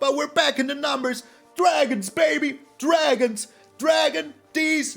but we're back in the numbers. Dragons, baby, dragons, dragon these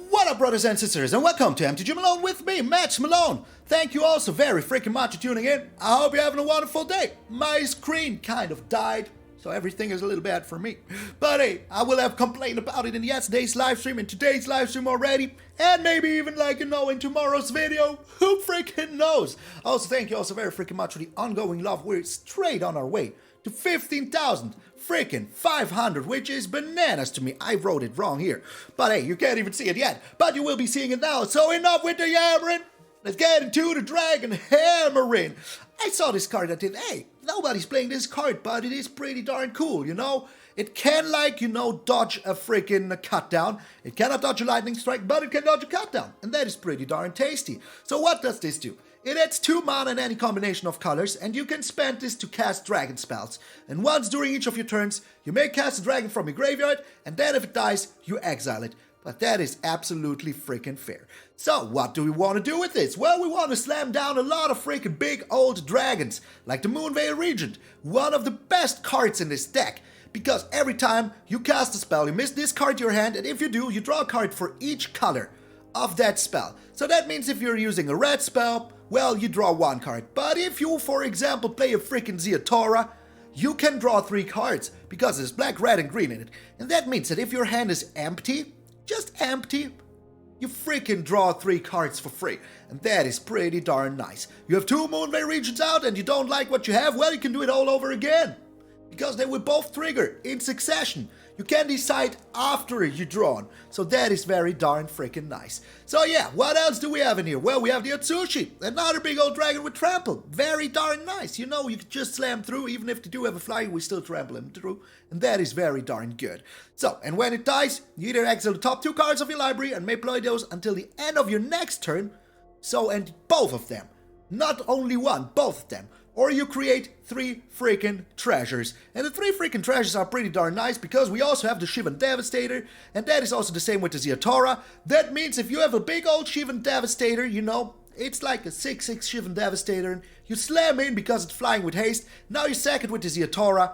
What up, brothers and sisters, and welcome to MTG Malone with me, MTG Malone. Thank you all so very freaking much for tuning in. I hope you're having a wonderful day. My screen kind of died, so everything is a little bad for me. But hey, I will have complained about it in yesterday's live stream, in today's live stream already, and maybe even in tomorrow's video. Who freaking knows? Also, thank you all so very freaking much for the ongoing love. We're straight on our way to 15,000 freaking 500, which is bananas to me. I wrote it wrong here. But hey, you can't even see it yet, but you will be seeing it now. So enough with the yammering. Let's get into the dragon hammering. I saw this card and I did, hey, nobody's playing this card, but it is pretty darn cool, you know? It can, dodge a freaking cut down. It cannot dodge a lightning strike, but it can dodge a cut down. And that is pretty darn tasty. So what does this do? It adds 2 mana in any combination of colors, and you can spend this to cast dragon spells. And once during each of your turns, you may cast a dragon from your graveyard, and then if it dies, you exile it. But that is absolutely freaking fair. So what do we want to do with this? Well, we want to slam down a lot of freaking big old dragons, like the Moonveil Regent, one of the best cards in this deck. Because every time you cast a spell, you miss this card to your hand, and if you do, you draw a card for each color of that spell. So that means if you're using a red spell, well, you draw 1 card. But if you, for example, play a freaking Ziatora, you can draw 3 cards, because there's black, red, and green in it. And that means that if your hand is empty, just empty, you freaking draw 3 cards for free. And that is pretty darn nice. You have 2 Moonveil Regents out and you don't like what you have, well, you can do it all over again. Because they will both trigger in succession. You can decide after you drawn. So that is very darn freaking nice. So yeah, what else do we have in here? Well, we have the Atsushi, another big old dragon with trample. Very darn nice. You know, you can just slam through. Even if they do have a flyer, we still trample them through. And that is very darn good. So, and when it dies, you either exile the top 2 cards of your library and may play those until the end of your next turn. So, and both of them. Not only one, both of them. Or you create 3 freaking treasures. And the 3 freaking treasures are pretty darn nice because we also have the Shivan Devastator. And that is also the same with the Ziatora. That means if you have a big old Shivan Devastator, you know, it's like a 6/6 Shivan Devastator. And you slam in because it's flying with haste. Now you sack it with the Ziatora.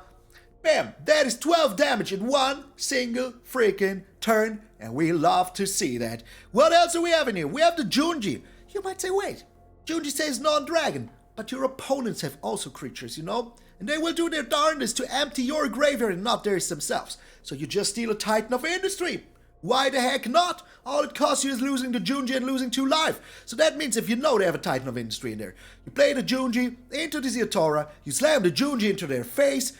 Bam! That is 12 damage in 1 single freaking turn. And we love to see that. What else do we have in here? We have the Junji. You might say, wait, Junji says non-dragon. But your opponents have also creatures, you know? And they will do their darndest to empty your graveyard and not theirs themselves. So you just steal a Titan of Industry. Why the heck not? All it costs you is losing the Junji and losing 2 life. So that means if you know they have a Titan of Industry in there, you play the Junji into the Ziatora, you slam the Junji into their face.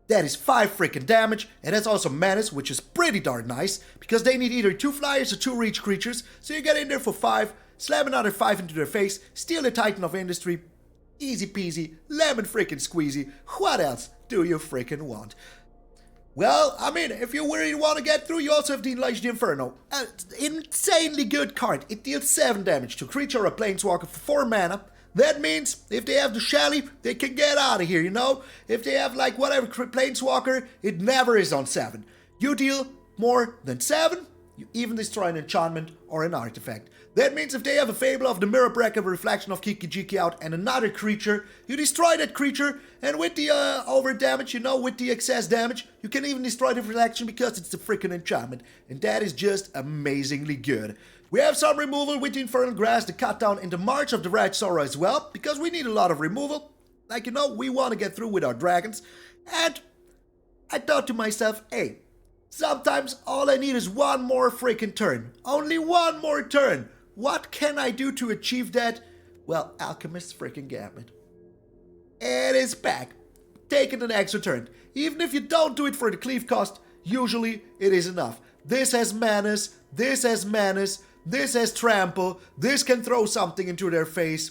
That is 5 freaking damage, and that's also Menace, which is pretty darn nice, because they need either 2 flyers or 2 reach creatures. So you get in there for 5, slam another 5 into their face, steal the Titan of Industry. Easy peasy, lemon freaking squeezy. What else do you freaking want? Well, I mean, if you really want to get through, you also have the Unleash the Inferno. An insanely good card. It deals 7 damage to a creature or a planeswalker for 4 mana. That means if they have the Shelly, they can get out of here, you know? If they have whatever planeswalker, it never is on 7. You deal more than 7, you even destroy an enchantment or an artifact. That means if they have a Fable of the Mirror Breaker, Reflection of Kiki-Jiki out, and another creature, you destroy that creature, and with the over damage, you know, with the excess damage, you can even destroy the Reflection because it's a freaking enchantment. And that is just amazingly good. We have some removal with the Infernal Grasp, the cut down in the March of the Red Sorrow as well, because we need a lot of removal. You know, we want to get through with our dragons. And I thought to myself, hey, sometimes all I need is 1 more freaking turn. Only 1 more turn. What can I do to achieve that? Well, Alchemist's freaking Gambit. It is back. Taking an extra turn. Even if you don't do it for the cleave cost, usually it is enough. This has Menace, this has Menace, this has Trample, this can throw something into their face.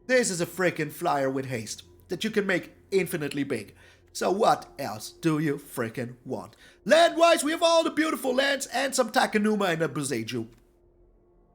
This is a freaking flyer with haste that you can make infinitely big. So what else do you freaking want? Land-wise, we have all the beautiful lands and some Takenuma and a Boseiju.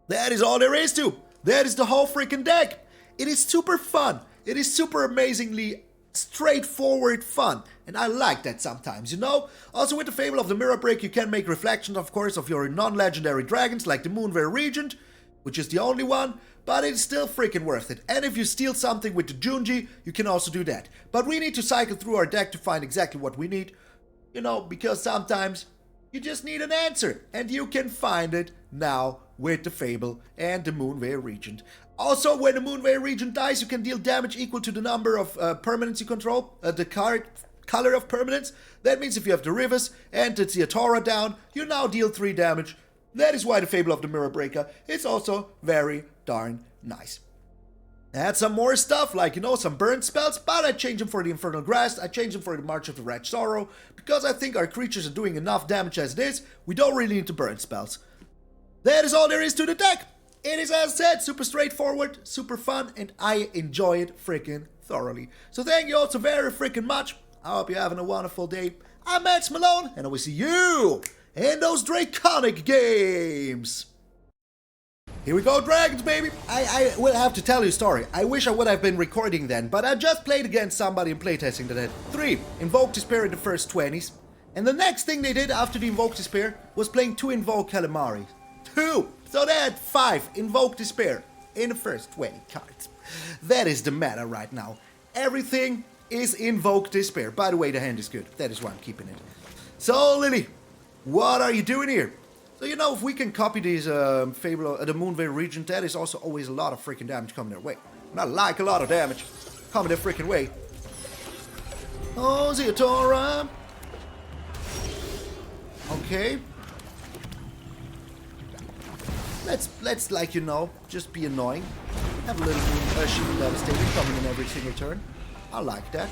That is all there is to. That is the whole freaking deck. It is super fun. It is super amazingly straightforward fun. And I like that sometimes, you know? Also, with the Fable of the Mirror Break, you can make reflections, of course, of your non-legendary dragons, like the Moonveil Regent, which is the only one, but it's still freaking worth it. And if you steal something with the Junji, you can also do that. But we need to cycle through our deck to find exactly what we need, you know, because sometimes you just need an answer, and you can find it now with the Fable and the Moonveil Regent. Also, when the Moonveil Regent dies, you can deal damage equal to the number of permanents you control, the color of permanents. That means if you have the Rivaz and the Ziatora down, you now deal 3 damage. That is why the Fable of the Mirror Breaker is also very darn nice. I had some more stuff, like, you know, some burn spells, but I changed them for the Infernal Grasp, I changed them for the March of the Red Sorrow, because I think our creatures are doing enough damage as it is, we don't really need to burn spells. That is all there is to the deck. It is, as said, super straightforward, super fun, and I enjoy it freaking thoroughly. So thank you all so very freaking much. I hope you're having a wonderful day. I'm MTgA Malone, and I will see you in those Draconic Games. Here we go, dragons, baby! I will have to tell you a story. I wish I would have been recording then, but I just played against somebody in playtesting that had 3 Invoke Despair in the first 20s. And the next thing they did after the Invoke Despair was playing 2 Invoke Calamari. 2! So they had 5 Invoke Despair in the first 20 cards. That is the meta right now. Everything is Invoke Despair. By the way, the hand is good. That is why I'm keeping it. So, Lily, what are you doing here? So, you know, if we can copy these Fable, the Moonveil Regent, that is also always a lot of freaking damage coming their way. And I like a lot of damage coming their freaking way. Oh, Ziatora. Okay. Let's like, you know, just be annoying. Have a little Shivan Devastator coming in every single turn. I like that.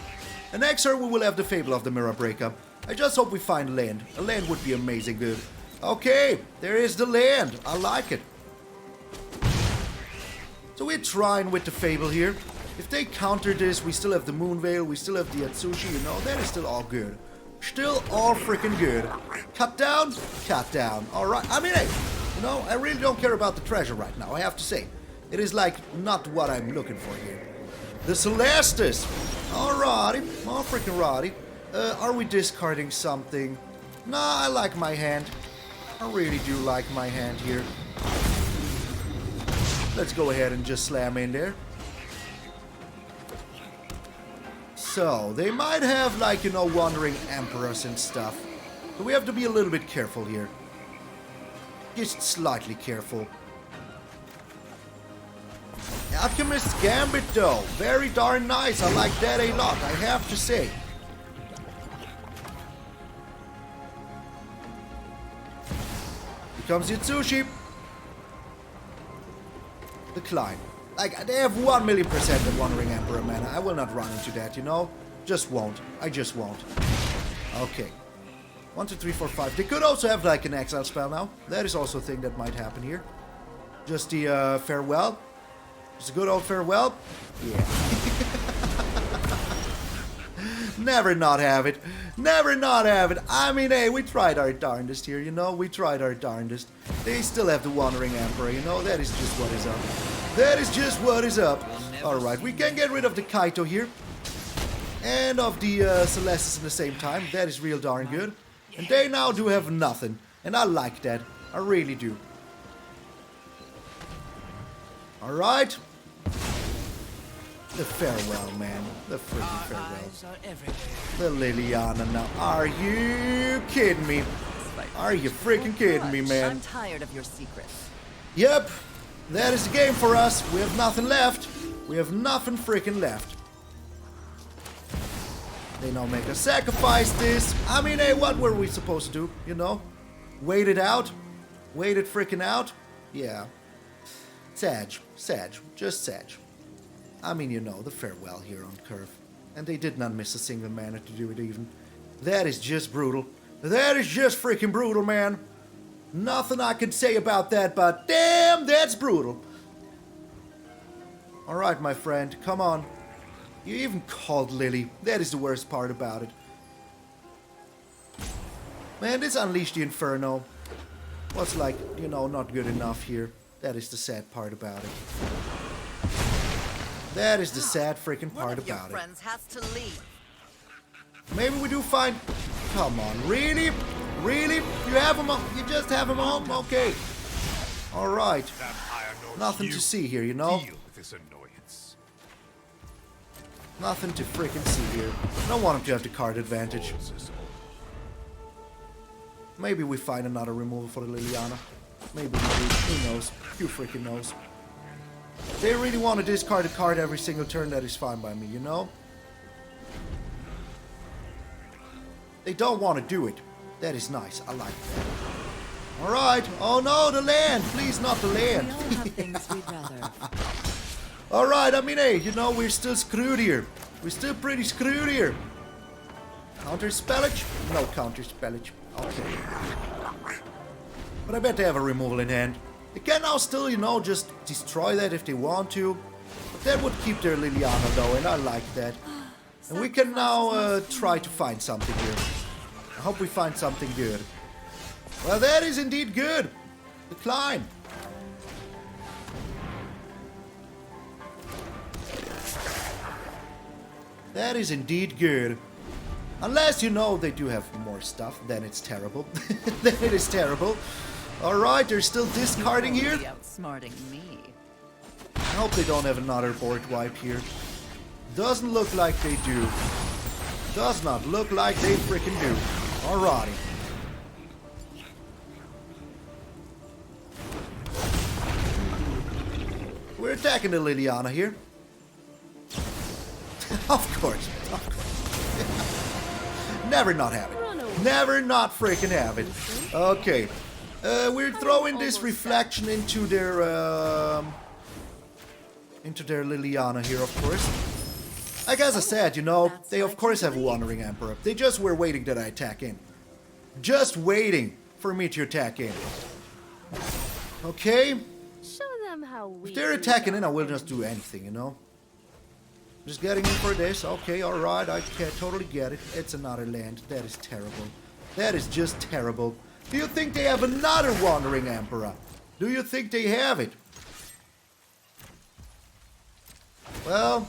And next turn we will have the Fable of the Mirror Breaker. I just hope we find land. A land would be amazing good. Okay, there is the land. I like it. So we're trying with the Fable here. If they counter this, we still have the Moonveil, we still have the Atsushi, you know, that is still all good. Still all freaking good. Cut down, cut down. Alright, I mean, hey, you know, I really don't care about the treasure right now, I have to say. It is like not what I'm looking for here. The Celestis. Alrighty, all freaking righty. Are we discarding something? Nah, I like my hand. I really do like my hand here. Let's go ahead and just slam in there. So, they might have, like, you know, wandering emperors and stuff. But we have to be a little bit careful here. Just slightly careful. Alchemist's Gambit, though. Very darn nice. I like that a lot, I have to say. Comes Atsushi. Decline. Like, they have 1,000,000% of Wandering Emperor mana. I will not run into that, you know? Just won't. I just won't. Okay. 1, 2, 3, 4, 5. They could also have, like, an exile spell now. That is also a thing that might happen here. Just the, farewell. Just a good old farewell. Yeah. Never not have it. Never not have it. I mean, hey, we tried our darndest here, you know? We tried our darndest. They still have the Wandering Emperor, you know? That is just what is up. That is just what is up. Alright, we can get rid of the Kaito here. And of the Celestis at the same time. That is real darn good. And they now do have nothing. And I like that. I really do. Alright. The farewell, man. The freaking farewell. The Liliana now. Are you kidding me? Are you freaking kidding me, man? I'm tired of your secrets. Yep. That is the game for us. We have nothing left. We have nothing freaking left. They now make us sacrifice this. I mean, hey, what were we supposed to do? You know? Wait it out? Wait it freaking out? Yeah. Sag. Just Sag. I mean, you know, the farewell here on curve. And they did not miss a single mana to do it even. That is just brutal. That is just freaking brutal, man. Nothing I can say about that, but damn, that's brutal. Alright, my friend, come on. You even called Lily. That is the worst part about it. Man, this Unleash the Inferno was like, you know, not good enough here. That is the sad part about it. That is the sad freaking part about it. Friends has to leave. Maybe we do find... Come on, really? Really? You have him on... You just have him home? Okay. Alright. Nothing to see here, you know? Deal with this annoyance. Nothing to freaking see here. I don't want him to have the card advantage. Maybe we find another removal for the Liliana. Maybe we do. Who knows? Who freaking knows? If they really want to discard a card every single turn, that is fine by me, you know? They don't want to do it. That is nice. I like that. Alright. Oh no, the land! Please, not the land. We all have things we'd rather. Alright, I mean, hey, you know, we're still screwed here. We're still pretty screwed here. Counter spellage? No counter spellage. Okay. But I bet they have a removal in hand. They can now still, you know, just destroy that if they want to. But that would keep their Liliana though, and I like that. And we can now try to find something here. I hope we find something good. Well, that is indeed good. Decline. That is indeed good. Unless, you know, they do have more stuff, then it's terrible. Then it is terrible. Alright, they're still discarding here. Outsmarting me. I hope they don't have another board wipe here. Doesn't look like they do. Does not look like they freaking do. Alrighty. We're attacking the Liliana here. Of course. Of course. Never not have it. Never not freaking have it. Okay. We're throwing this reflection into their Liliana here, of course. Like as I said, you know, they of course have a Wandering Emperor. They just were waiting that I attack in. Just waiting for me to attack in. Okay. Show them how we If they're attacking in, I will just do anything, you know. Just getting in for this. Okay, alright, I can totally get it. It's another land. That is terrible. That is just terrible. Do you think they have another Wandering Emperor? Do you think they have it? Well,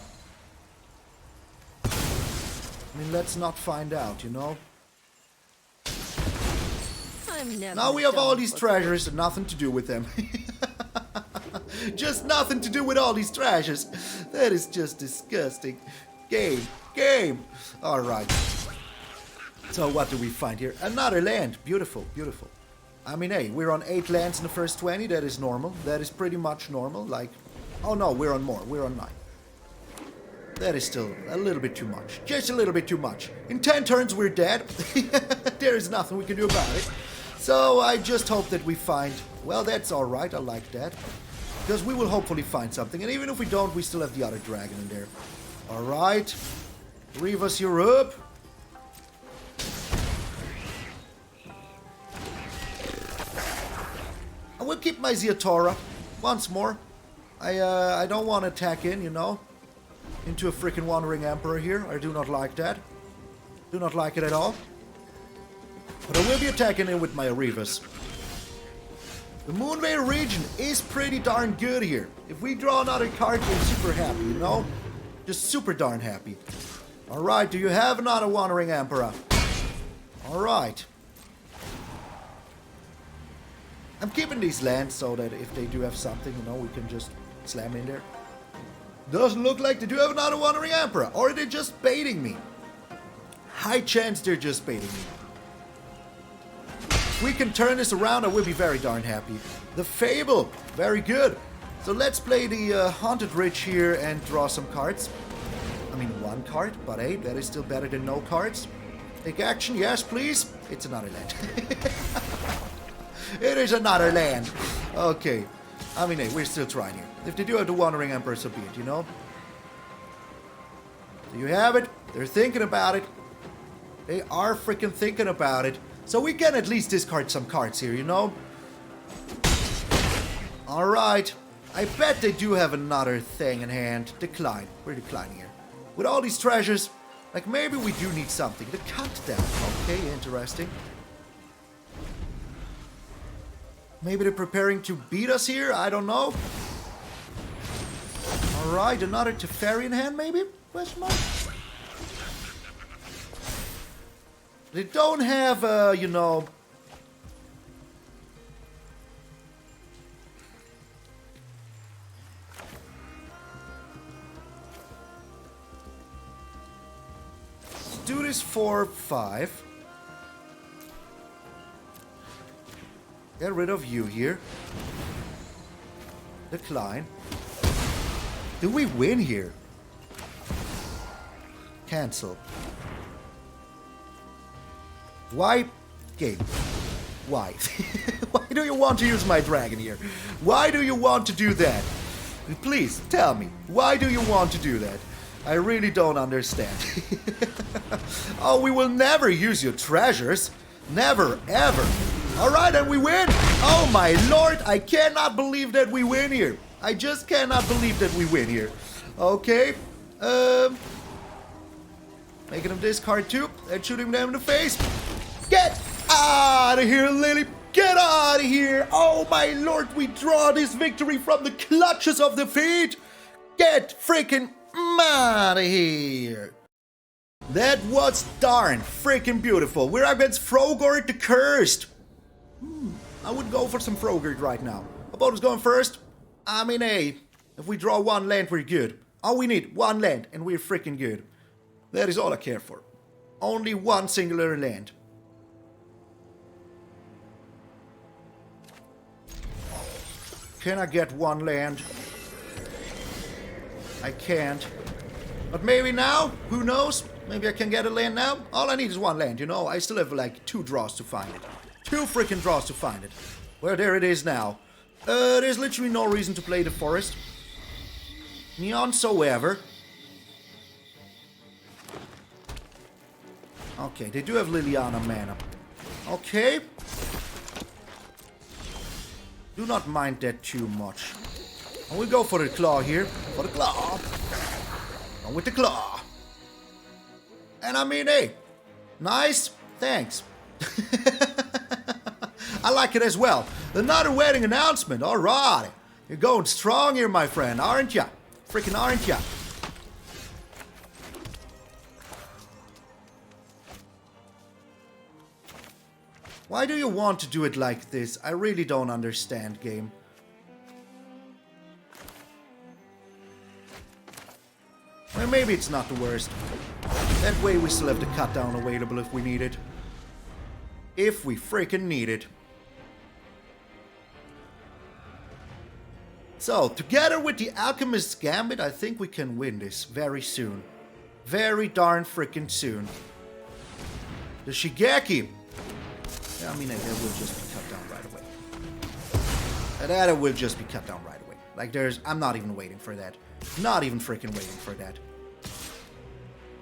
I mean, let's not find out, you know? Now we have all these treasures and nothing to do with them. Just nothing to do with all these treasures. That is just disgusting. Game. Alright. So what do we find here? Another land. Beautiful. I mean, hey, we're on 8 lands in the first 20. That is normal. That is pretty much normal. Like, oh no, we're on more. We're on 9. That is still a little bit too much. Just a little bit too much. In 10 turns, we're dead. There is nothing we can do about it. So I just hope that we find... Well, that's alright. I like that. Because we will hopefully find something. And even if we don't, we still have the other dragon in there. Alright. Rivaz, you're up. I will keep my Ziatora. Once more. I don't want to attack in, you know. Into a freaking Wandering Emperor here. I do not like that. Do not like it at all. But I will be attacking in with my Rivaz. The Moonveil Regent is pretty darn good here. If we draw another card, we're super happy, you know? Just super darn happy. Alright, do you have another Wandering Emperor? Alright. I'm keeping these lands so that if they do have something, you know, we can just slam in there. Doesn't look like they do have another Wandering Emperor. Or they're just baiting me. High chance they're just baiting me. If we can turn this around, I will be very darn happy. The Fable. Very good. So let's play the Haunted Ridge here and draw some cards. I mean, one card, but hey, that is still better than no cards. Take action, yes please. It's another land. It is another land. Okay. I mean, hey, we're still trying here. If they do have the Wandering Emperor, so be it, you know? Do you have it? They're thinking about it. They are freaking thinking about it. So we can at least discard some cards here, you know? Alright. I bet they do have another thing in hand. Decline. We're declining here. With all these treasures, like maybe we do need something. The countdown. Okay, interesting. Maybe they're preparing to beat us here? I don't know. Alright, another Teferi in hand, maybe? Question mark? They don't have, you know... Let's do this for 5. Get rid of you here. Decline. Do we win here? Cancel. Why? Game. Why? Why do you want to use my dragon here? Why do you want to do that? Please, tell me. Why do you want to do that? I really don't understand. Oh, we will never use your treasures. Never, ever. Alright, and we win! Oh my lord, I cannot believe that we win here. I just cannot believe that we win here. Okay, making him discard 2 and shooting them in the face. Get out of here, Lily! Get out of here! Oh my lord, we draw this victory from the clutches of defeat! Get freaking out of here! That was darn freaking beautiful. We're against Frogord the Cursed. I would go for some Frogord right now. Opponent's going first. I mean, hey, if we draw 1 land, we're good. All we need, 1 land, and we're freaking good. That is all I care for. Only 1 singular land. Can I get 1 land? I can't. But maybe now? Who knows? Maybe I can get a land now? All I need is 1 land, you know? I still have like 2 draws to find it. 2 freaking draws to find it. Well, there it is now. There's literally no reason to play the forest. None so ever. Okay, they do have Liliana mana. Okay. Do not mind that too much. And we go for the claw here. For the claw. And with the claw. And I mean, hey. Nice. Thanks. I like it as well. Another wedding announcement. Alright. You're going strong here, my friend, aren't ya? Freaking aren't ya? Why do you want to do it like this? I really don't understand, game. Well, maybe it's not the worst. That way we still have the cut down available if we need it. If we freaking need it. So, together with the Alchemist's Gambit, I think we can win this very soon. Very darn freaking soon. The Shigeki. Yeah, I mean, that will just be cut down right away. That will just be cut down right away. Like, I'm not even waiting for that. Not even freaking waiting for that.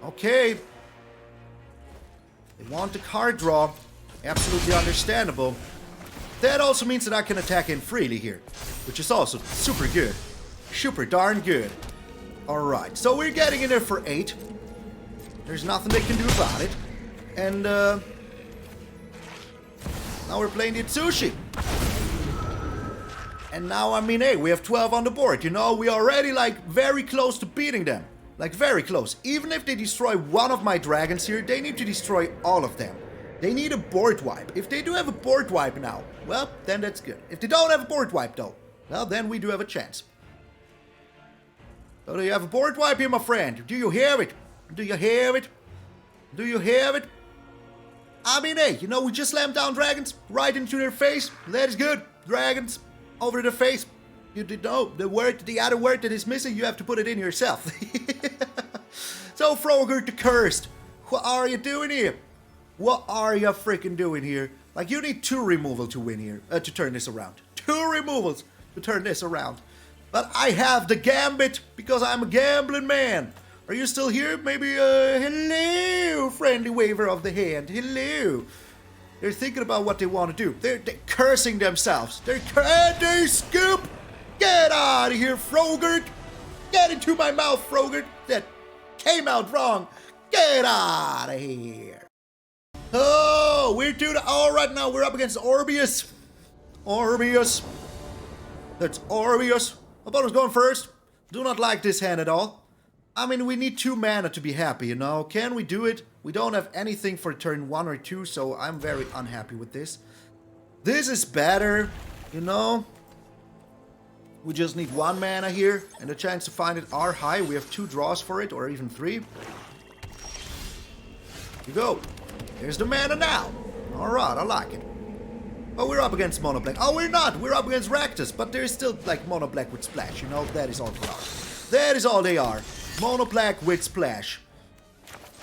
Okay. They want the card draw. Absolutely understandable. That also means that I can attack in freely here, which is also super good. Super darn good. Alright, so we're getting in there for 8. There's nothing they can do about it. And, now we're playing the Atsushi. And now, I mean, hey, we have 12 on the board, you know? We are already, like, very close to beating them. Like, very close. Even if they destroy one of my dragons here, they need to destroy all of them. They need a board wipe. If they do have a board wipe now, well, then that's good. If they don't have a board wipe, though, well, then we do have a chance. So do you have a board wipe here, my friend? Do you hear it? Do you hear it? Do you hear it? I mean, hey, you know, we just slammed down dragons right into their face. That is good. Dragons over their face. You know, the other word that is missing, you have to put it in yourself. So, Frogord the Cursed, what are you doing here? What are you freaking doing here? Like, you need 2 removal to win here, to turn this around. 2 removals to turn this around. But I have the Gambit, because I'm a gambling man. Are you still here? Maybe, hello, friendly waiver of the hand. Hello. They're thinking about what they want to do. They're cursing themselves. They scoop! Get out of here, Frogord! Get into my mouth, Frogord! That came out wrong. Get out of here. Oh, we're doing it. Oh, right now we're up against Orbius. Orbius. That's Orbius. Opponent's going first. Do not like this hand at all. I mean, we need 2 mana to be happy, you know? Can we do it? We don't have anything for turn 1 or 2, so I'm very unhappy with this. This is better, you know? We just need 1 mana here, and the chance to find it are high. We have 2 draws for it, or even 3. Here you go. Here's the mana now. Alright, I like it. Oh, we're up against Mono Black. Oh, we're not. We're up against Rakdos, but there's still, like, Mono Black with Splash, you know? That is all they are. That is all they are. Mono Black with Splash.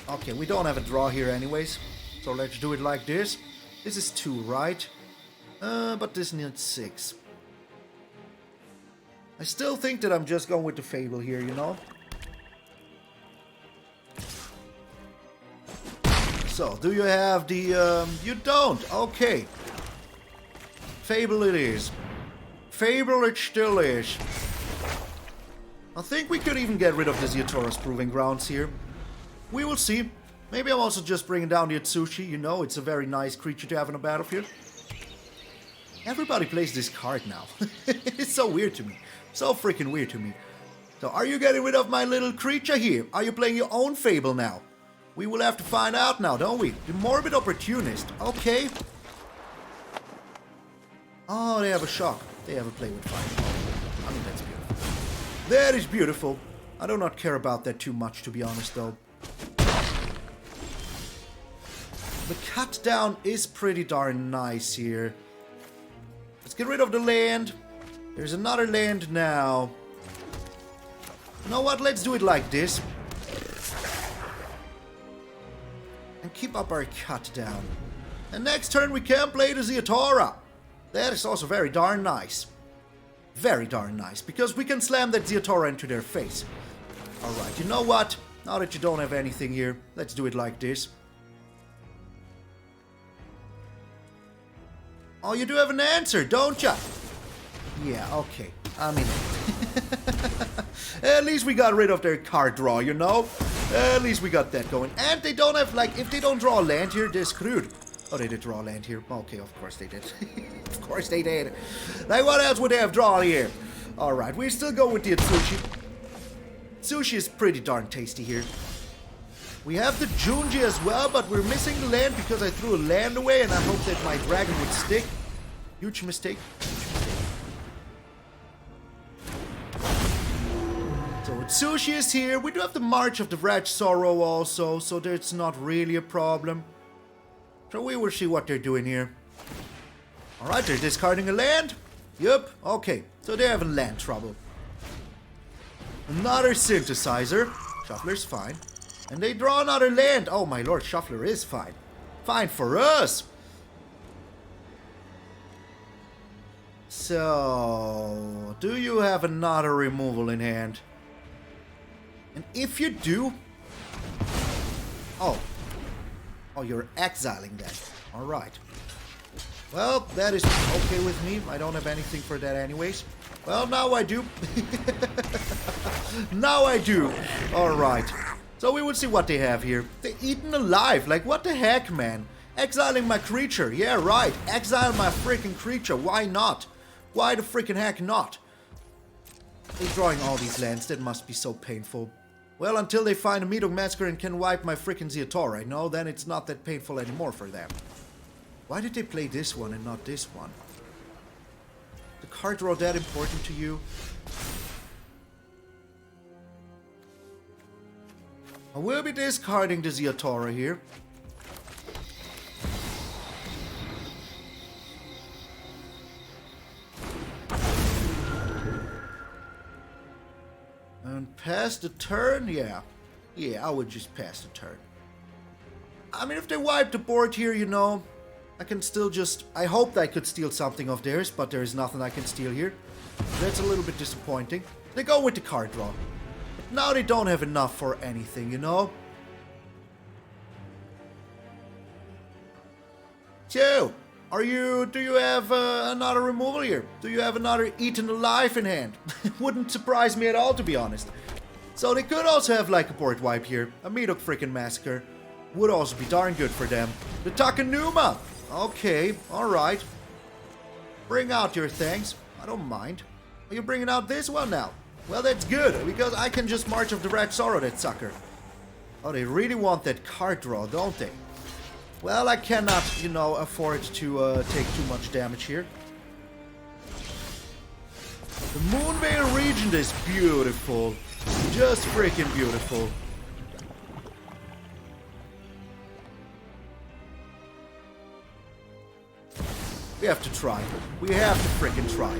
Okay, we don't have a draw here anyways. So let's do it like this. This is 2, right? But this needs 6. I still think that I'm just going with the Fable here, you know? So, do you have the... You don't. Okay. Fable it is. Fable it still is. I think we could even get rid of the Ziatora's Proving Grounds here. We will see. Maybe I'm also just bringing down the Atsushi, you know, it's a very nice creature to have in a battlefield. Everybody plays this card now. It's so weird to me. So freaking weird to me. So are you getting rid of my little creature here? Are you playing your own Fable now? We will have to find out now, don't we? The Morbid Opportunist. Okay. Oh, they have a shock. They have a play with fire. I mean, that's beautiful. That is beautiful. I do not care about that too much, to be honest, though. The cut down is pretty darn nice here. Let's get rid of the land. There's another land now. You know what? Let's do it like this. And keep up our cut down. And next turn we can play the Ziatora. That is also very darn nice. Very darn nice. Because we can slam that Ziatora into their face. Alright, you know what? Now that you don't have anything here, let's do it like this. Oh, you do have an answer, don't ya? Yeah, okay. I mean... At least we got rid of their card draw, you know? At least we got that going. And they don't have, like, if they don't draw a land here, they're screwed. Oh, they did draw a land here. Okay, of course they did. Of course they did. Like, what else would they have drawn here? Alright, we still go with the Atsushi. Sushi is pretty darn tasty here. We have the Junji as well, but we're missing the land because I threw a land away and I hope that my dragon would stick. Huge mistake. So Atsushi is here. We do have the March of the Wretched Sorrow also, so that's not really a problem. So we will see what they're doing here. Alright, they're discarding a land. Yup, okay. So they're having land trouble. Another synthesizer. Shuffler's fine. And they draw another land. Oh my lord, Shuffler is fine. Fine for us. So, do you have another removal in hand? And if you do... Oh. Oh, you're exiling that. Alright. Well, that is okay with me. I don't have anything for that anyways. Well, now I do. Now I do. Alright. So we will see what they have here. They're eaten alive. Like, what the heck, man? Exiling my creature. Yeah, right. Exile my freaking creature. Why not? Why the freaking heck not? They're drawing all these lands. That must be so painful. Well, until they find a MTgA Massacre and can wipe my freaking Ziatora, no, then it's not that painful anymore for them. Why did they play this one and not this one? The card draw that important to you? I will be discarding the Ziatora here. And pass the turn? Yeah. Yeah, I would just pass the turn. I mean, if they wipe the board here, you know, I can still just... I hoped I could steal something of theirs, but there is nothing I can steal here. That's a little bit disappointing. They go with the card draw. But now they don't have enough for anything, you know? So, do you have another removal here? Do you have another Eaten Alive in hand? Wouldn't surprise me at all, to be honest. So they could also have like a board wipe here. A MTgA freaking Massacre. Would also be darn good for them. The Takenuma! Okay, alright. Bring out your things. I don't mind. Are you bringing out this one now? Well, that's good, because I can just March of the Red Sorrow that sucker. Oh, they really want that card draw, don't they? Well, I cannot, you know, afford to take too much damage here. The Moonveil Regent is beautiful. Just freaking beautiful. We have to try. We have to freaking try.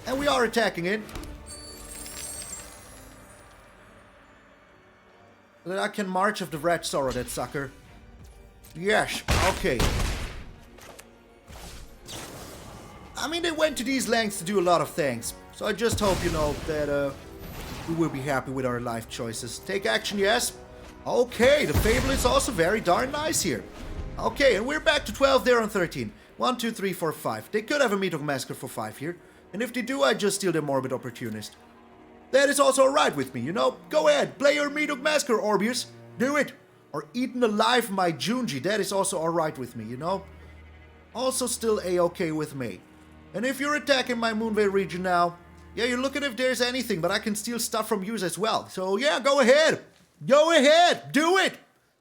And we are attacking it. So that I can March of the Red Sorrow, that sucker. Yes, okay. I mean, they went to these lengths to do a lot of things. So I just hope, you know, that we will be happy with our life choices. Take action, yes. Okay, the Fable is also very darn nice here. Okay, and we're back to 12 there on 13. 1, 2, 3, 4, 5. They could have a MTgA Massacre for 5 here. And if they do, I just steal the Morbid Opportunist. That is also alright with me, you know? Go ahead, play your MTgA Massacre, Orbius. Do it. Or Eaten Alive my Junji. That is also alright with me, you know? Also still A-okay with me. And if you're attacking my Moonveil Regent now, yeah, you look at if there's anything, but I can steal stuff from you as well. So yeah, go ahead. Go ahead. Do it.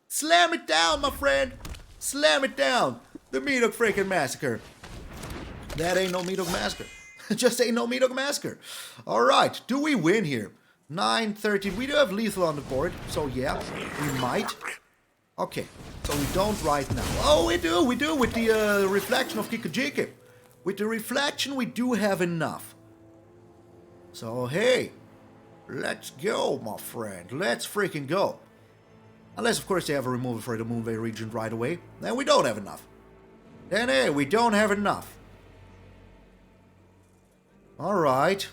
Slam it down, my friend. Slam it down. The MTgA freaking Massacre. That ain't no MTgA Massacre. Just ain't no MTgA Massacre. Alright, do we win here? 9, 13. We do have lethal on the board, so yeah, we might. Okay, so we don't right now. Oh, we do with the reflection of Kikujiki. With the reflection, we do have enough. So, hey, let's go, my friend. Let's freaking go. Unless, of course, they have a removal for the Moonveil Regent right away. Then we don't have enough. Then, hey, we don't have enough. Alright.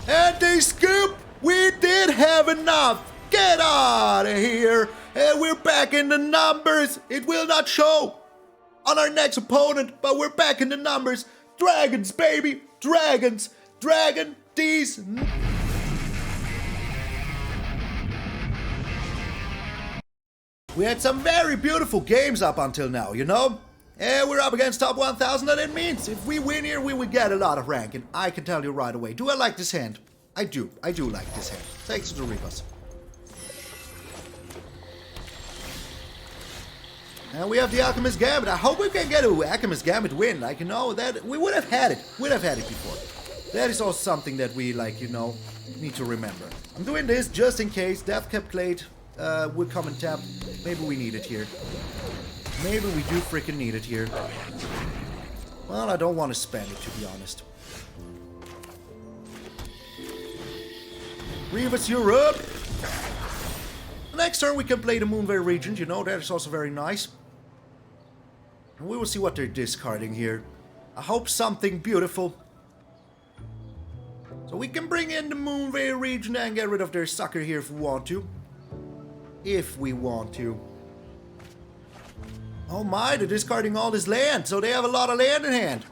And they scoop! We did have enough! Get out of here! And we're back in the numbers! It will not show on our next opponent, but we're back in the numbers. Dragons, baby! Dragons! Dragon these. We had some very beautiful games up until now, you know? And we're up against top 1000, and it means if we win here, we will get a lot of rank, and I can tell you right away. Do I like this hand? I do like this hand. Thanks to the Rivaz. And we have the Alchemist Gambit. I hope we can get an Alchemist Gambit win. Like, you know, that we would have had it. We'd have had it before. That is also something that we, like, you know, need to remember. I'm doing this just in case Deathcap Glade will come and tap. Maybe we need it here. Maybe we do freaking need it here. Well, I don't want to spend it, to be honest. Rivaz, you're up! Next turn we can play the Moonveil Regent, you know, that is also very nice. And we will see what they're discarding here. I hope something beautiful. So we can bring in the Moonveil Regent and get rid of their sucker here if we want to. If we want to. Oh my, they're discarding all this land, so they have a lot of land in hand.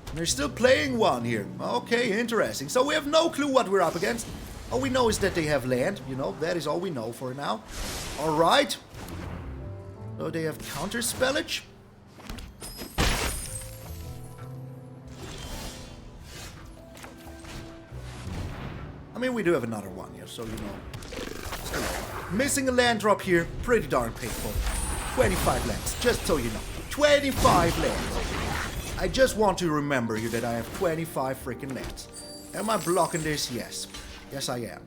And they're still playing one here. Okay, interesting. So we have no clue what we're up against. All we know is that they have land, you know, that is all we know for now. Alright. So they have counter spellage. I mean, we do have another one here, so you know. Missing a land drop here, pretty darn painful. 25 lands, just so you know. 25 lands. I just want to remember you that I have 25 freaking lands. Am I blocking this? Yes. Yes, I am.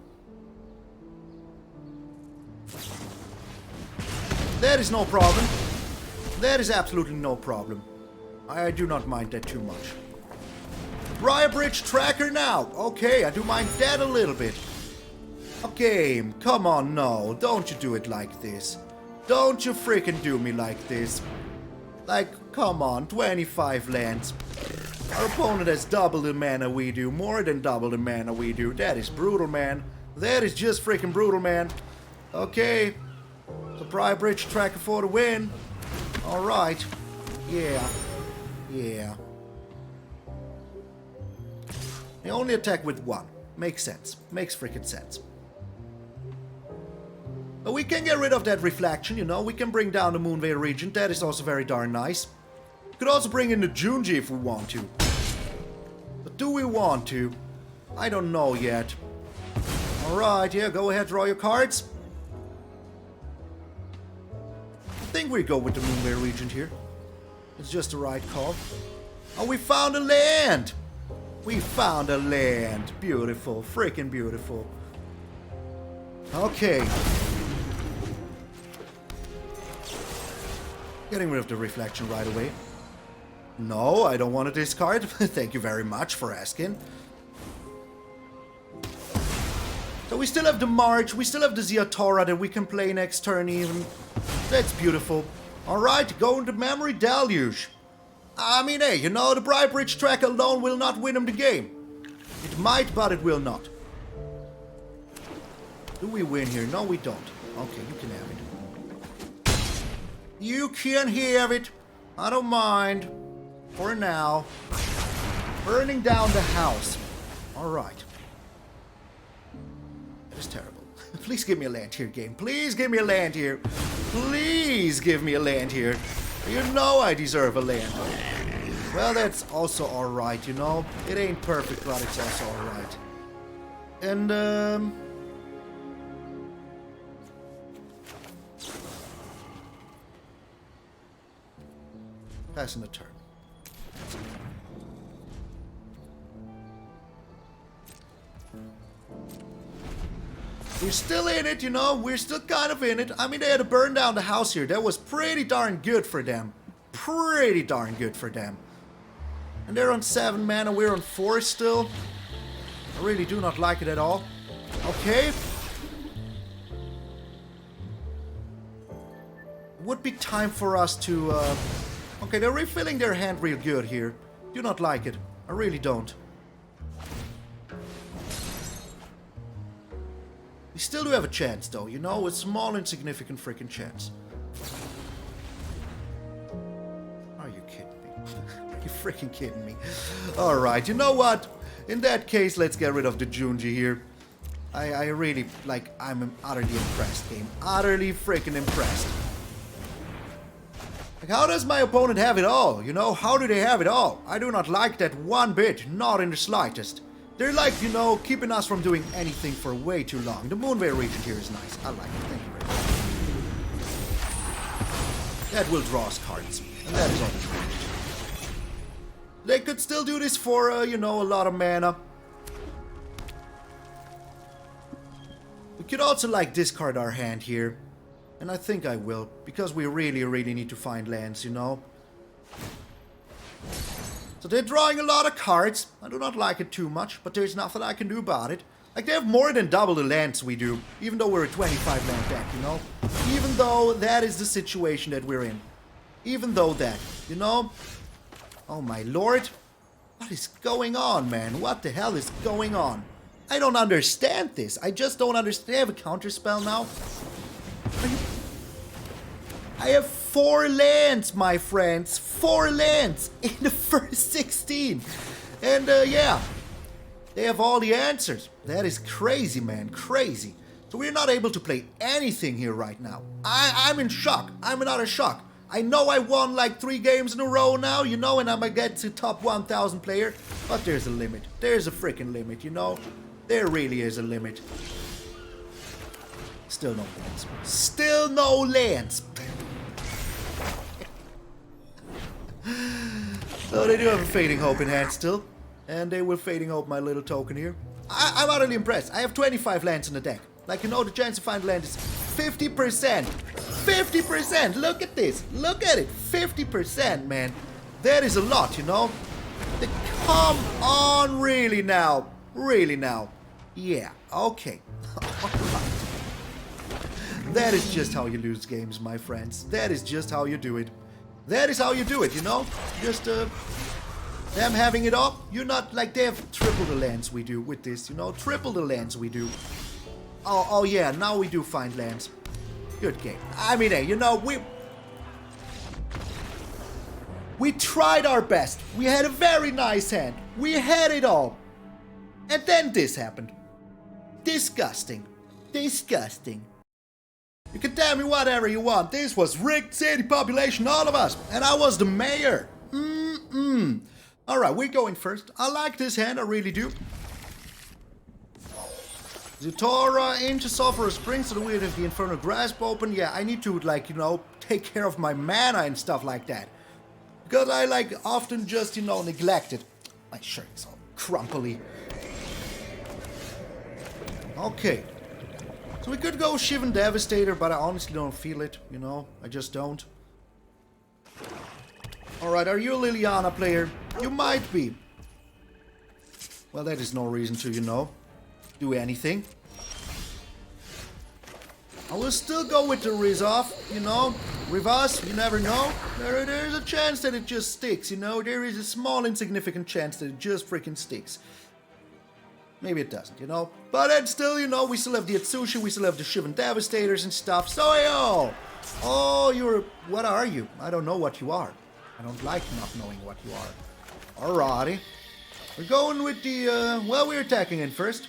That is no problem. That is absolutely no problem. I do not mind that too much. Briar Bridge Tracker now. Okay, I do mind that a little bit. Okay, come on, no. Don't you do it like this. Don't you freaking do me like this. Like, come on, 25 lands. Our opponent has double the mana we do, more than double the mana we do. That is brutal, man. That is just freaking brutal, man. Okay. The Briar Bridge Tracker for the win. Alright. Yeah. Yeah. They only attack with one. Makes sense. Makes freaking sense. But we can get rid of that reflection, you know. We can bring down the Moonveil Regent. That is also very darn nice. Could also bring in the Junji if we want to. But do we want to? I don't know yet. Alright, yeah, go ahead, draw your cards. I think we go with the Moonveil Regent here. It's just the right call. Oh, we found a land! We found a land. Beautiful, freaking beautiful. Okay. Getting rid of the reflection right away. No, I don't want to discard. Thank you very much for asking. So we still have the March, we still have the Ziatora that we can play next turn even. That's beautiful. Alright, go into Memory Deluge. I mean, hey, you know, the Bribridge track alone will not win him the game. It might, but it will not. Do we win here? No, we don't. Okay, you can have it. You can have it. I don't mind. For now. Burning down the house. Alright. That is terrible. Please give me a land here, game. Please give me a land here. Please give me a land here. You know I deserve a land. Well, that's also alright, you know. It ain't perfect, but it's also alright. And, passing the turn. We're still in it, you know, we're still kind of in it. I mean, they had to burn down the house here. That was pretty darn good for them. Pretty darn good for them. And they're on 7 mana, we're on 4 still. I really do not like it at all. Okay. Would be time for us to, Okay, they're refilling their hand real good here. Do not like it. I really don't. We still do have a chance, though, you know? A small, insignificant freaking chance. Are you kidding me? Are you freaking kidding me? Alright, you know what? In that case, let's get rid of the Junji here. I really, like, I'm utterly impressed, game. Utterly freaking impressed. Like, how does my opponent have it all? You know, how do they have it all? I do not like that one bit, not in the slightest. They're like, you know, keeping us from doing anything for way too long. The Moonveil Regent here is nice. I like it. Thank you very much. That will draw us cards. And that is all that's needed. They could still do this for, you know, a lot of mana. We could also, like, discard our hand here. And I think I will. Because we really, really need to find lands, you know. So they're drawing a lot of cards. I do not like it too much, but there's nothing I can do about it. Like, they have more than double the lands we do, even though we're a 25 land deck, you know? Even though that is the situation that we're in. Even though that, you know? Oh my lord. What is going on, man? What the hell is going on? I don't understand this. I just don't understand. They have a counterspell now. I have 4 lands, my friends. 4 lands in the first 16. And, yeah. They have all the answers. That is crazy, man. Crazy. So we're not able to play anything here right now. I'm in shock. I'm in utter shock. I know I won like 3 games in a row now, you know, and I'm gonna get to top 1,000 player. But there's a limit. There's a freaking limit, you know. There really is a limit. Still no lands. Still no lands. So they do have a Fading Hope in hand still. And they will Fading Hope my little token here. I'm utterly impressed. I have 25 lands in the deck. Like, you know, the chance to find land is 50%. 50%! Look at this. Look at it. 50%, man. That is a lot, you know? Come on, really now. Really now. Yeah, okay. That is just how you lose games, my friends. That is just how you do it. That is how you do it, you know? Just, them having it all. You're not, like, they have triple the lands we do with this, you know? Triple the lands we do. Oh yeah, now we do find lands. Good game. I mean, hey, you know, we tried our best. We had a very nice hand. We had it all. And then this happened. Disgusting. Disgusting. You can tell me whatever you want. This was rigged city population, all of us. And I was the mayor. Alright, we're going first. I like this hand, I really do. Ziatora into Sulfurous Springs, so that we have the Infernal Grasp open. Yeah, I need to, like, you know, take care of my mana and stuff like that. Because I, like, often just, you know, neglect it. My shirt is all crumply. Okay. So we could go Shivan Devastator, but I honestly don't feel it, you know. I just don't. Alright, are you a Liliana player? You might be. Well, that is no reason to, you know, do anything. I will still go with the Rivaz, you know. Rivaz, you never know. There's a chance that it just sticks, you know. There is a small, insignificant chance that it just freaking sticks. Maybe it doesn't, you know. But then still, you know, we still have the Atsushi, we still have the Shivan Devastators and stuff. So, yo! Oh, you're... What are you? I don't know what you are. I don't like not knowing what you are. Alrighty. We're going with the, well, we're attacking in first.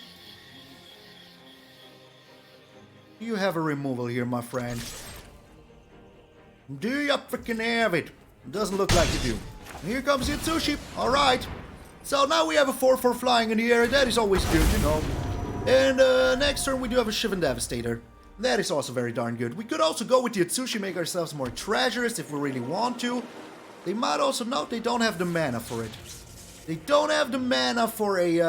You have a removal here, my friend. Do you freaking have it? Doesn't look like you do. Here comes the Atsushi. Alright. So now we have a 4/4 flying in the air. That is always good, you know. And next turn we do have a Shivan Devastator. That is also very darn good. We could also go with the Atsushi, make ourselves more treacherous if we really want to. They might also note they don't have the mana for it. They don't have the mana for a,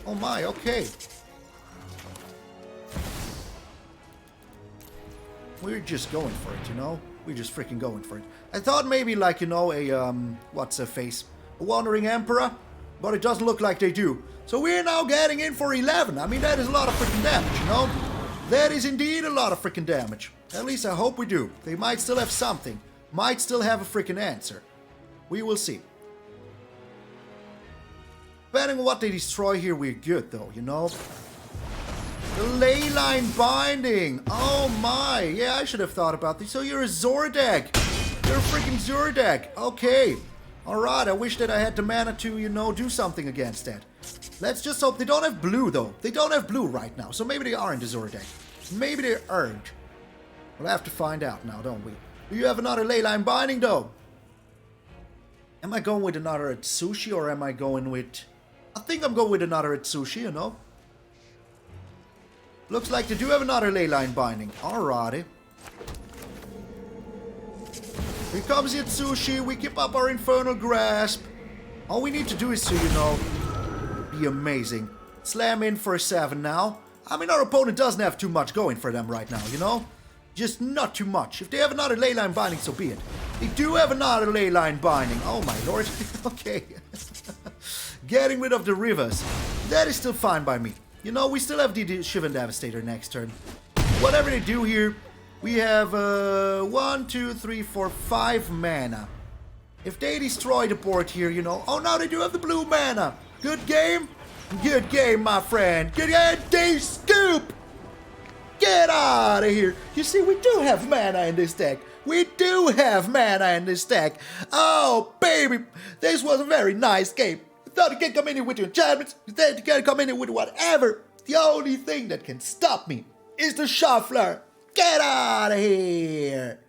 Oh my, okay. We're just going for it, you know? We're just freaking going for it. I thought maybe, like, you know, a, what's a face? A Wandering Emperor? But it doesn't look like they do. So we're now getting in for 11. I mean, that is a lot of freaking damage, you know? That is indeed a lot of freaking damage. At least I hope we do. They might still have something. Might still have a freaking answer. We will see. Depending on what they destroy here, we're good, though, you know? The Leyline Binding! Oh my! Yeah, I should have thought about this. So you're a Zordek! You're a freaking Zordek! Okay. Alright, I wish that I had the mana to, you know, do something against that. Let's just hope they don't have blue, though. They don't have blue right now, so maybe they aren't a Zordek. Maybe they aren't. We'll have to find out now, don't we? Do you have another Leyline Binding, though? Am I going with another Atsushi, or am I going with... I think I'm going with another Atsushi, you know? Looks like they do have another Leyline Binding. Alrighty. Here comes the Atsushi. We keep up our Infernal Grasp. All we need to do is to, you know, be amazing. Slam in for a 7 now. I mean, our opponent doesn't have too much going for them right now, you know? Just not too much. If they have another Leyline Binding, so be it. They do have another Leyline Binding. Oh my lord. Okay. Getting rid of the Rivaz. That is still fine by me. You know, we still have the Shivan Devastator next turn. Whatever they do here, we have 1, 2, 3, 4, 5 mana. If they destroy the board here, you know... Oh, now they do have the blue mana. Good game. Good game, my friend. Good game. They scoop. Get out of here. You see, we do have mana in this deck. We do have mana in this deck. Oh, baby. This was a very nice game. You thought you can come in here with your enchantments. You thought you can come in here with whatever. The only thing that can stop me is the shuffler. Get out of here.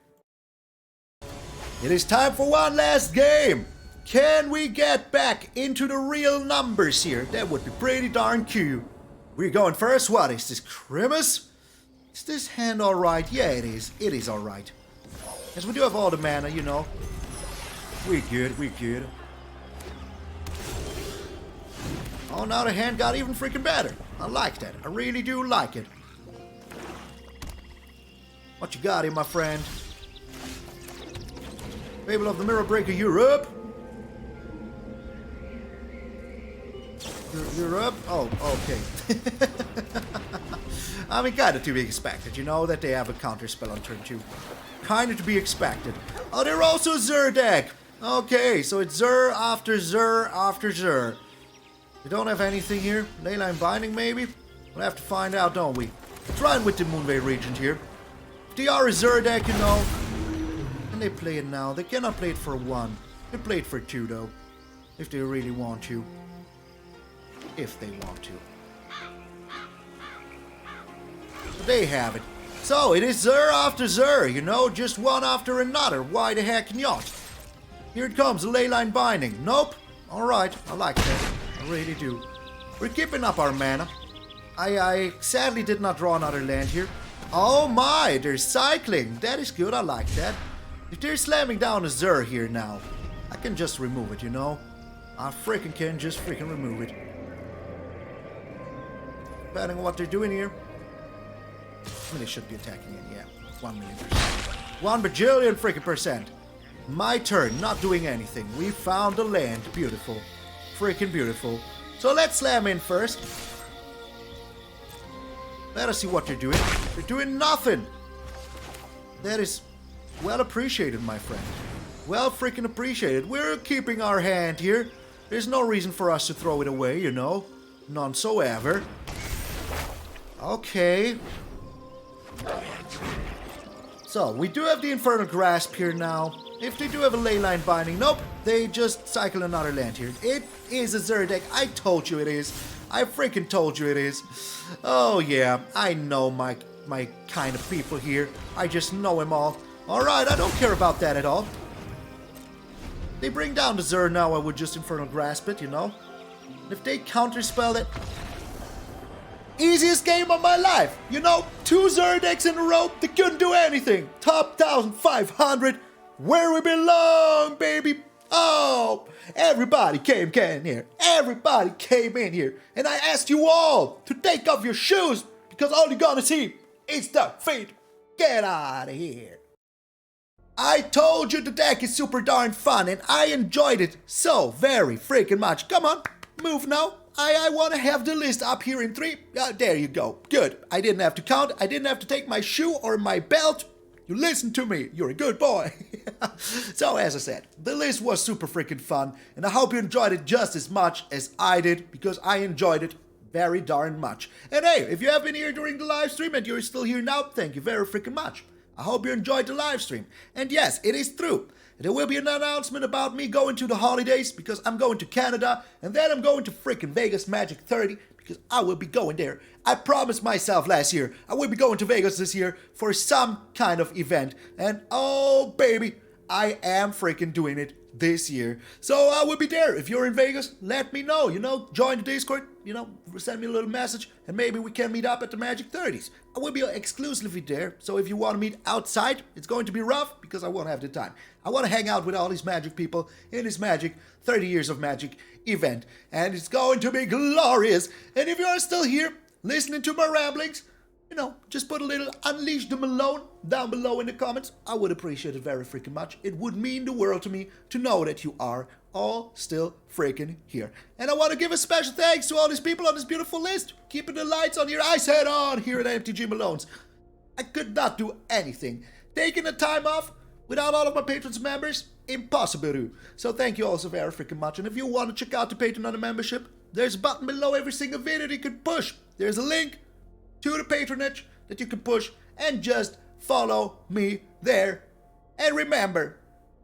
It is time for one last game. Can we get back into the real numbers here? That would be pretty darn cool. We're going first. What is this, Grimace? Is this hand alright? Yeah, it is. It is alright. As we do have all the mana, you know. We're good, we're good. Oh, now the hand got even freaking better. I like that. I really do like it. What you got here, my friend? Fable of the Mirror Breaker, you're up. You're up? Oh, okay. I mean, kind of to be expected, you know, that they have a counter spell on turn 2. Kind of to be expected. Oh, they're also Zur deck. Okay, so it's Zur after Zur after Zur. They don't have anything here. Leyline Binding, maybe? We'll have to find out, don't we? Trying with the Moonveil Regent here. If they are a Zur deck, you know. Can they play it now? They cannot play it for 1. They play it for 2, though. If they really want to. If they want to. So they have it. So, it is Zur after Zur, you know, just one after another. Why the heck not? Here it comes, a Leyline Binding. Nope. Alright, I like that. I really do. We're keeping up our mana. I sadly did not draw another land here. Oh my, they're cycling. That is good, I like that. If they're slamming down a Zur here now, I can just remove it, you know? I freaking can just freaking remove it. Depending on what they're doing here. I mean, they should be attacking it, yeah. 1,000,000%. 1 bajillion freaking percent. My turn, not doing anything. We found the land. Beautiful. Freaking beautiful. So let's slam in first. Let us see what they're doing. They're doing nothing. That is well appreciated, my friend. Well freaking appreciated. We're keeping our hand here. There's no reason for us to throw it away, you know. None so ever. Okay. So, we do have the Infernal Grasp here now. If they do have a Leyline Binding, nope, they just cycle another land here. It is a Zur deck. I told you it is. I freaking told you it is. Oh yeah, I know my kind of people here. I just know them all. Alright, I don't care about that at all. They bring down the Zur now, I would just Infernal Grasp it, you know. If they counterspell it, easiest game of my life. You know, 2 Zur decks in a row, they couldn't do anything. Top 1,500, where we belong, baby. Oh, everybody came in here. Everybody came in here. And I asked you all to take off your shoes because all you're gonna see is the feet. Get out of here. I told you the deck is super darn fun and I enjoyed it so very freaking much. Come on, move now. I want to have the list up here in 3. There you go. Good. I didn't have to count. I didn't have to take my shoe or my belt. You listen to me. You're a good boy. So, as I said, the list was super freaking fun. And I hope you enjoyed it just as much as I did. Because I enjoyed it very darn much. And hey, if you have been here during the live stream and you're still here now, thank you very freaking much. I hope you enjoyed the live stream. And yes, it is true. There will be an announcement about me going to the holidays because I'm going to Canada and then I'm going to freaking Vegas Magic 30 because I will be going there. I promised myself last year I will be going to Vegas this year for some kind of event and oh baby, I am freaking doing it this year. So I will be there. If you're in Vegas, let me know, you know, join the Discord, you know, send me a little message and maybe we can meet up at the Magic 30s. I will be exclusively there, so if you want to meet outside, it's going to be rough because I won't have the time. I want to hang out with all these Magic people in this Magic 30 Years of Magic event, and it's going to be glorious. And if you're still here, listening to my ramblings, you know, just put a little Unleash the Malone down below in the comments. I would appreciate it very freaking much. It would mean the world to me to know that you are all still freaking here. And I want to give a special thanks to all these people on this beautiful list, keeping the lights on your eyes head on here at MTG Malone's. I could not do anything. Taking the time off without all of my patrons members, impossible to. So thank you all so very freaking much. And if you want to check out the Patreon on the membership, there's a button below every single video that you can push. There's a link to the patronage that you can push and just follow me there. And remember,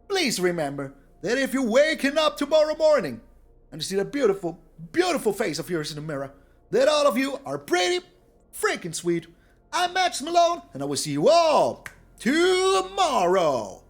please remember, that if you're waking up tomorrow morning and you see that beautiful, beautiful face of yours in the mirror, that all of you are pretty freaking sweet. I'm MTgA Malone, and I will see you all tomorrow.